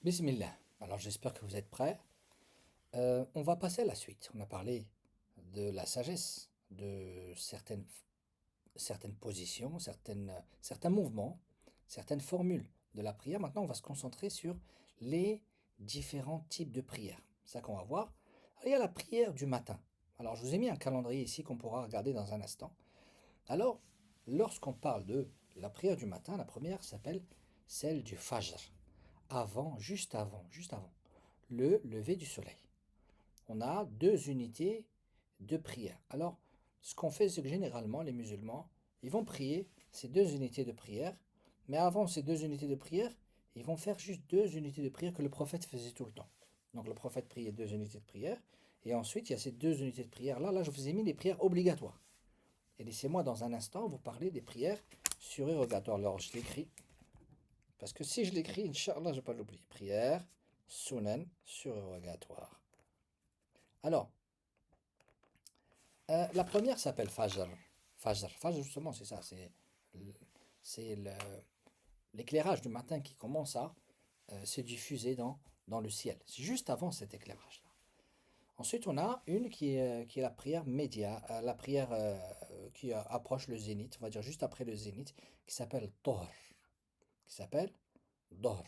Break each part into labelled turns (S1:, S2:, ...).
S1: Bismillah. Alors j'espère que vous êtes prêts. On va passer à la suite. On a parlé de la sagesse, de certaines positions, certains mouvements, certaines formules de la prière. Maintenant, on va se concentrer sur les différents types de prières. C'est ça qu'on va voir. Alors, il y a la prière du matin. Alors je vous ai mis un calendrier ici qu'on pourra regarder dans un instant. Alors, lorsqu'on parle de la prière du matin, la première s'appelle celle du Fajr. Juste avant le lever du soleil. On a deux unités de prière. Alors, ce qu'on fait, c'est que généralement, les musulmans, ils vont prier ces deux unités de prière, mais avant ces deux unités de prière, ils vont faire juste deux unités de prière que le prophète faisait tout le temps. Donc, le prophète priait deux unités de prière, et ensuite, il y a ces deux unités de prière. Là, je vous ai mis les prières obligatoires. Et laissez-moi dans un instant vous parler des prières surérogatoires. Alors, je l'écris, parce que si je l'écris, Inch'Allah, je ne vais pas l'oublier. Prière, sunan, surérogatoire. Alors, la première s'appelle Fajr. Fajr, justement, c'est ça. C'est l'éclairage du matin qui commence à se diffuser dans le ciel. C'est juste avant cet éclairage-là. Ensuite, on a une qui est la prière média, la prière qui approche le zénith, on va dire juste après le zénith, qui s'appelle Dohr. Qui s'appelle Dohr.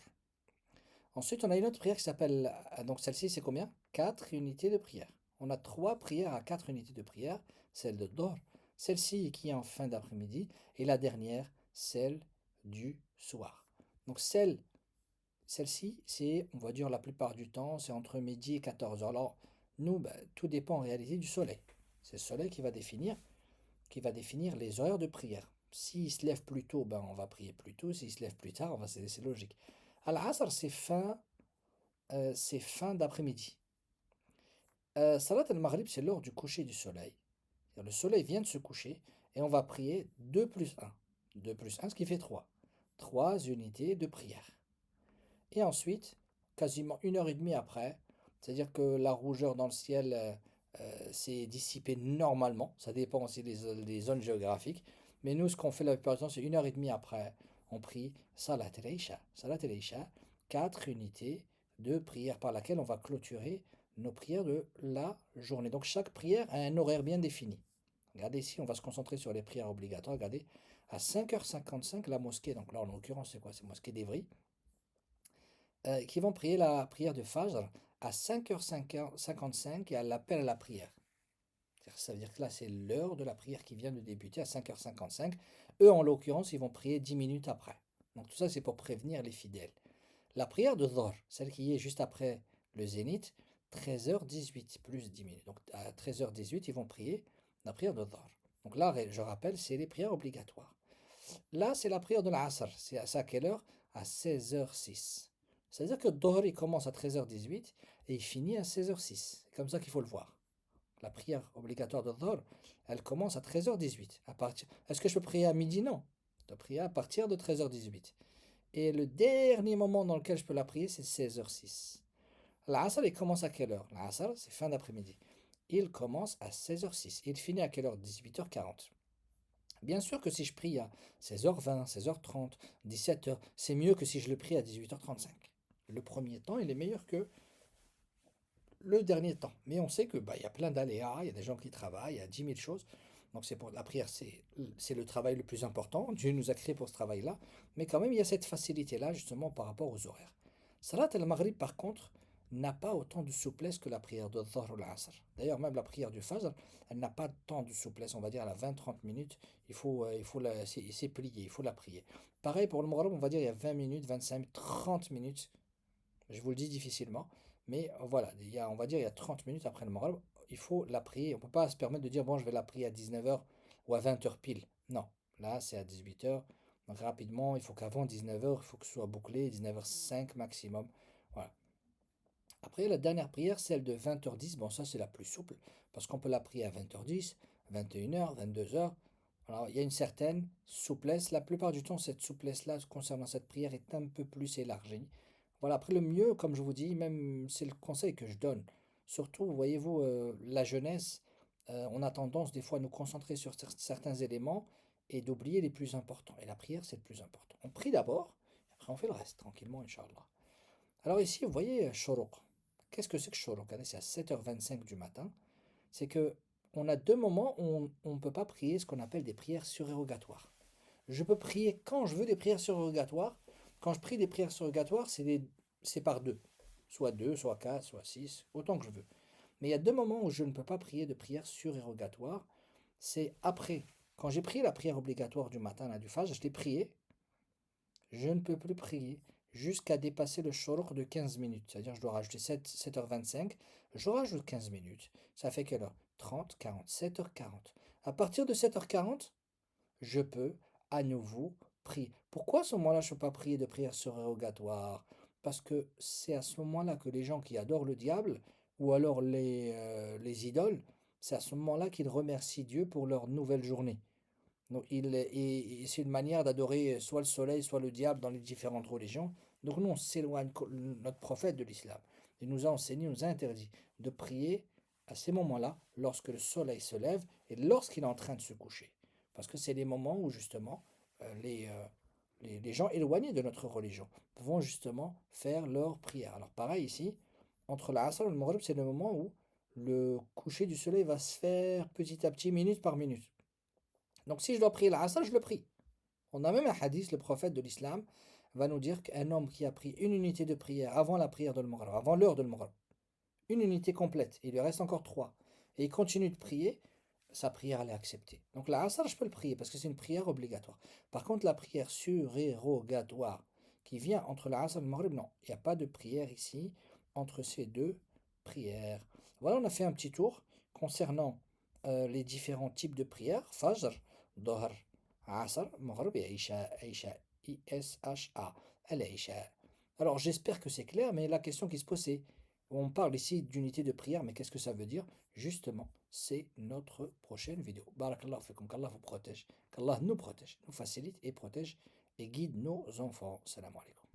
S1: Ensuite, on a une autre prière qui s'appelle, donc celle-ci, c'est combien? 4 unités de prière. On a trois prières à 4 unités de prière, celle de Dohr, celle-ci qui est en fin d'après-midi, et la dernière, celle du soir. Donc celle-ci, c'est, on va dire la plupart du temps, c'est entre midi et 14 heures. Alors, nous, tout dépend en réalité du soleil. C'est le soleil qui va définir les horaires de prière. S'il se lève plus tôt, on va prier plus tôt. S'il se lève plus tard, c'est logique. Al-Asr, c'est fin d'après-midi. Salat al-Maghrib, c'est l'heure du coucher du soleil. Le soleil vient de se coucher et on va prier 2 plus 1. 2 plus 1, ce qui fait 3. 3 unités de prière. Et ensuite, quasiment 1 heure et demie après, c'est-à-dire que la rougeur dans le ciel s'est dissipée normalement. Ça dépend aussi des zones géographiques. Mais nous, ce qu'on fait la plupart du temps, c'est 1 heure et demie après, on prie Salat al-Isha. Salat al-Isha, 4 unités de prière par laquelle on va clôturer nos prières de la journée. Donc chaque prière a un horaire bien défini. Regardez ici, on va se concentrer sur les prières obligatoires. Regardez, à 5h55, la mosquée, donc là en l'occurrence c'est quoi? C'est mosquée d'Evry, qui vont prier la prière de Fajr à 5h55 et à l'appel à la prière. Ça veut dire que là, c'est l'heure de la prière qui vient de débuter à 5h55. Eux, en l'occurrence, ils vont prier 10 minutes après. Donc tout ça, c'est pour prévenir les fidèles. La prière de Dhuhr, celle qui est juste après le zénith, 13h18 plus 10 minutes. Donc à 13h18, ils vont prier la prière de Dhuhr. Donc là, je rappelle, c'est les prières obligatoires. Là, c'est la prière de l'Asr. C'est à quelle heure? À 16h06. C'est-à-dire que Dhuhr, il commence à 13h18 et il finit à 16h06. C'est comme ça qu'il faut le voir. La prière obligatoire de Dhuhr, elle commence à 13h18. Est-ce que je peux prier à midi? Non. Je dois prier à partir de 13h18. Et le dernier moment dans lequel je peux la prier, c'est 16h06. L'Asr, il commence à quelle heure? L'Asr, c'est fin d'après-midi. Il commence à 16h06. Il finit à quelle heure? 18h40. Bien sûr que si je prie à 16h20, 16h30, 17h, c'est mieux que si je le prie à 18h35. Le premier temps, il est meilleur que le dernier temps. Mais on sait que il y a plein d'aléas, il y a des gens qui travaillent, il y a 10 000 choses. Donc c'est pour la prière, c'est le travail le plus important. Dieu nous a créés pour ce travail-là. Mais quand même, il y a cette facilité-là, justement, par rapport aux horaires. Salat al-Maghrib, par contre, n'a pas autant de souplesse que la prière de Dhuhr ou l'Asr. D'ailleurs, même la prière du Fajr, elle n'a pas tant de souplesse. On va dire, à la 20-30 minutes, c'est plié, il faut la prier. Pareil pour le Maghrib, on va dire, il y a 20 minutes, 25 minutes, 30 minutes. Je vous le dis difficilement. Mais voilà, on va dire il y a 30 minutes après le Maghrib, il faut la prier. On ne peut pas se permettre de dire, bon, je vais la prier à 19h ou à 20h pile. Non, là, c'est à 18h. Donc rapidement, il faut qu'avant 19h, il faut que ce soit bouclé, 19h05 maximum. Voilà. Après, la dernière prière, celle de 20h10, bon, ça, c'est la plus souple, parce qu'on peut la prier à 20h10, 21h, 22h. Alors, il y a une certaine souplesse. La plupart du temps, cette souplesse-là, concernant cette prière, est un peu plus élargie. Voilà, après, le mieux, comme je vous dis, même, c'est le conseil que je donne. Surtout, voyez-vous, la jeunesse, on a tendance des fois à nous concentrer sur certains éléments et d'oublier les plus importants. Et la prière, c'est le plus important. On prie d'abord, après on fait le reste, tranquillement, Inch'Allah. Alors ici, vous voyez, shoroq. Qu'est-ce que c'est que shoroq? Regardez, c'est à 7h25 du matin. C'est que on a deux moments où on ne peut pas prier ce qu'on appelle des prières surérogatoires. Je peux prier quand je veux des prières surérogatoires. Quand je prie des prières surérogatoires, c'est par deux, soit quatre, soit six, autant que je veux. Mais il y a deux moments où je ne peux pas prier de prières surérogatoires. C'est après, quand j'ai prié la prière obligatoire du matin, là, du Fajr, je l'ai prié, je ne peux plus prier jusqu'à dépasser le shoroq de 15 minutes. C'est-à-dire, je dois rajouter 7h25, je rajoute 15 minutes. Ça fait quelle heure? 30, 40, 7h40. À partir de 7h40, je peux à nouveau prier. Pourquoi à ce moment-là, je ne peux pas prier de prière surrogatoire? Parce que c'est à ce moment-là que les gens qui adorent le diable, ou alors les idoles, c'est à ce moment-là qu'ils remercient Dieu pour leur nouvelle journée. Donc, c'est une manière d'adorer soit le soleil, soit le diable dans les différentes religions. Donc nous, on s'éloigne, notre prophète de l'islam. Il nous a enseigné, il nous a interdit de prier à ces moments-là, lorsque le soleil se lève et lorsqu'il est en train de se coucher. Parce que c'est les moments où justement les gens éloignés de notre religion vont justement faire leur prière. Alors pareil ici, entre la Asr et le Maghrib, c'est le moment où le coucher du soleil va se faire petit à petit, minute par minute. Donc si je dois prier l'Asr, je le prie. On a même un hadith, le prophète de l'islam va nous dire qu'un homme qui a pris une unité de prière avant la prière de l'Maghrib, avant l'heure de l'Maghrib, une unité complète, il lui reste encore trois, et il continue de prier, sa prière elle est acceptée. Donc l'Asr, je peux le prier parce que c'est une prière obligatoire. Par contre, la prière surérogatoire qui vient entre l'Asr et le Maghrib, non, il n'y a pas de prière ici entre ces deux prières. Voilà, on a fait un petit tour concernant les différents types de prières, Fajr, Dohr, Asr, Maghrib et Isha, Isha, I-S-H-A, Al-Isha. Alors j'espère que c'est clair, mais la question qui se pose c'est, on parle ici d'unité de prière, mais qu'est-ce que ça veut dire? Justement, c'est notre prochaine vidéo. Barakallah fikum, qu'Allah vous protège, qu'Allah nous protège, nous facilite et protège et guide nos enfants. Salam alaikum.